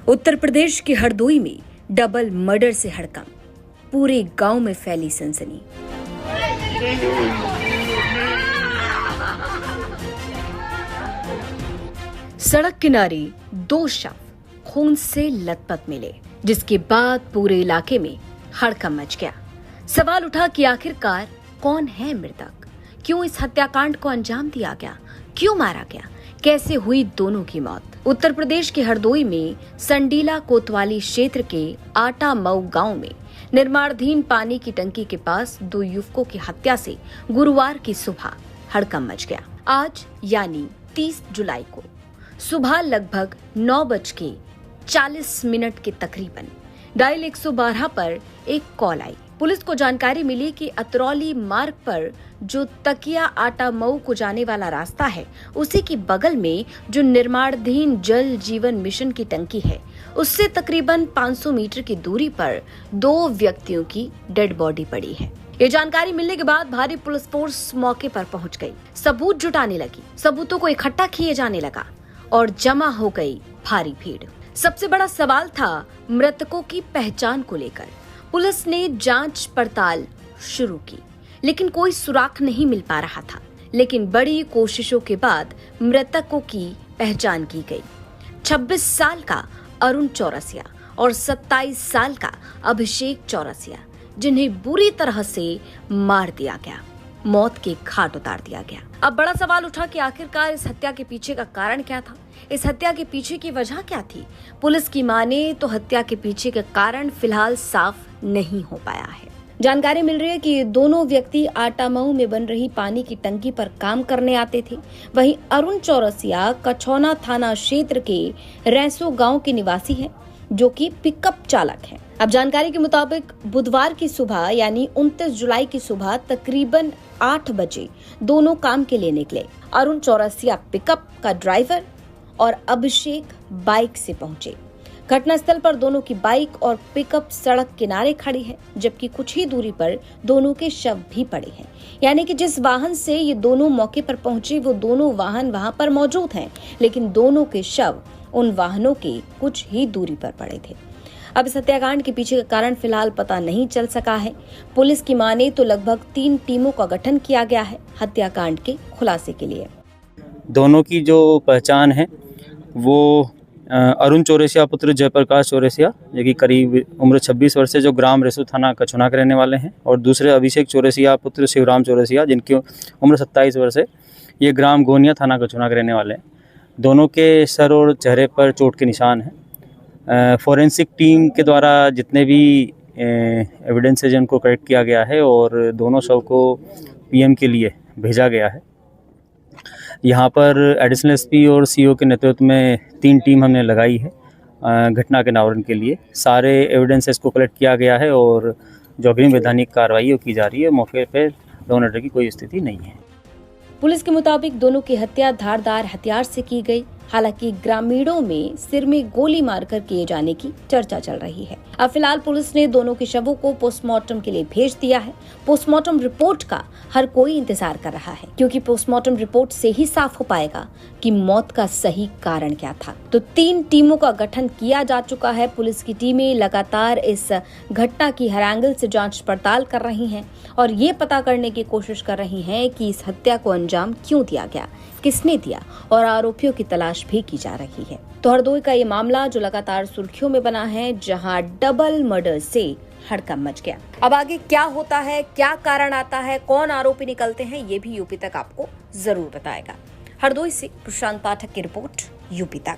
उत्तर प्रदेश के हरदोई में double murder से हड़कंप, पूरे गांव में फैली सनसनी। सड़क किनारे दो शव खून से लथपथ मिले, जिसके बाद पूरे इलाके में हड़कंप मच गया। सवाल उठा कि आखिरकार कौन है मृतक, क्यों इस हत्याकांड को अंजाम दिया गया, क्यों मारा गया, कैसे हुई दोनों की मौत। उत्तर प्रदेश के हरदोई में संडीला कोतवाली क्षेत्र के आटा मऊ गांव में निर्माणाधीन पानी की टंकी के पास दो युवकों की हत्या से गुरुवार की सुबह हड़कंप मच गया। आज यानी 30 जुलाई को सुबह लगभग 9:40 के तकरीबन डायल 112 पर एक कॉल आई। पुलिस को जानकारी मिली कि अतरौली मार्ग पर जो तकिया आटा मऊ को जाने वाला रास्ता है, उसी के बगल में जो निर्माणाधीन जल जीवन मिशन की टंकी है, उससे तकरीबन 500 मीटर की दूरी पर दो व्यक्तियों की डेड बॉडी पड़ी है। ये जानकारी मिलने के बाद भारी पुलिस फोर्स मौके पर पहुंच गई, सबूत जुटाने लगी, सबूतों को इकट्ठा किए जाने लगा और जमा हो गई भारी भीड़। सबसे बड़ा सवाल था मृतकों की पहचान को लेकर। पुलिस ने जांच पड़ताल शुरू की, लेकिन कोई सुराग नहीं मिल पा रहा था। लेकिन बड़ी कोशिशों के बाद मृतकों की पहचान की गई। 26 साल का अरुण चौरसिया और 27 साल का अभिषेक चौरसिया, जिन्हें बुरी तरह से मार दिया गया, मौत के घाट उतार दिया गया। अब बड़ा सवाल उठा कि आखिरकार इस हत्या के पीछे का कारण क्या था, इस हत्या के पीछे की वजह क्या थी। पुलिस की माने तो हत्या के पीछे का कारण फिलहाल साफ नहीं हो पाया है। जानकारी मिल रही है कि दोनों व्यक्ति आटा मऊ में बन रही पानी की टंकी पर काम करने आते थे। वहीं अरुण चौरसिया कछौना थाना क्षेत्र के रैसो गांव के निवासी है, जो कि पिकअप चालक है। अब जानकारी के मुताबिक बुधवार की सुबह यानी 29 जुलाई की सुबह तकरीबन 8 बजे दोनों काम के लिए निकले। अरुण चौरसिया पिकअप का ड्राइवर और अभिषेक बाइक से पहुंचे। घटनास्थल पर दोनों की बाइक और पिकअप सड़क किनारे खड़ी है, जबकि कुछ ही दूरी पर दोनों के शव भी पड़े हैं। यानी कि जिस वाहन से ये दोनों मौके पर पहुंचे, वो दोनों वाहन वहां पर मौजूद हैं, लेकिन दोनों के शव उन वाहनों के कुछ ही दूरी पर पड़े थे। अब इस हत्याकांड के पीछे का कारण फिलहाल पता नहीं चल सका है। पुलिस की माने तो लगभग 3 टीमों का गठन किया गया है हत्याकांड के खुलासे के लिए। दोनों की जो पहचान है वो अरुण चौरसिया पुत्र जयप्रकाश चौरसिया, जो कि करीब उम्र 26 वर्ष है, जो ग्राम रेसू थाना कछौना के रहने वाले हैं, और दूसरे अभिषेक चौरसिया पुत्र शिवराम चौरसिया, जिनकी उम्र 27 वर्ष है, ये ग्राम गोनिया थाना कछौना के रहने वाले हैं। दोनों के सर और चेहरे पर चोट के निशान हैं। फोरेंसिक टीम के द्वारा जितने भी एविडेंस है जिनको कलेक्ट किया गया है और दोनों शव को पीएम के लिए भेजा गया है। यहाँ पर एडिशनल एसपी और सीओ के नेतृत्व में 3 टीम हमने लगाई है घटना के अनावरण के लिए। सारे एविडेंसेस को कलेक्ट किया गया है और जो अग्रिम वैधानिक कार्रवाई की जा रही है। मौके पर लॉ एंड ऑर्डर की कोई स्थिति नहीं है। पुलिस के मुताबिक दोनों की हत्या धारदार हथियार से की गई। हालांकि ग्रामीणों में सिर में गोली मारकर किए जाने की चर्चा चल रही है। अब फिलहाल पुलिस ने दोनों के शवों को पोस्टमार्टम के लिए भेज दिया है। पोस्टमार्टम रिपोर्ट का हर कोई इंतजार कर रहा है, क्योंकि पोस्टमार्टम रिपोर्ट से ही साफ हो पाएगा कि मौत का सही कारण क्या था। तो 3 टीमों का गठन किया जा चुका है। पुलिस की टीमें लगातार इस घटना की हर एंगल से जांच पड़ताल कर रही हैं और ये पता करने की कोशिश कर रही हैं कि इस हत्या को अंजाम क्यों दिया गया, किसने दिया, और आरोपियों की तलाश भी की जा रही है। तो हरदोई का ये मामला जो लगातार सुर्खियों में बना है, जहां डबल मर्डर से हड़कंप मच गया। अब आगे क्या होता है, क्या कारण आता है, कौन आरोपी निकलते हैं, ये भी यूपी तक आपको जरूर बताएगा। हरदोई से प्रशांत पाठक की रिपोर्ट, यूपी तक।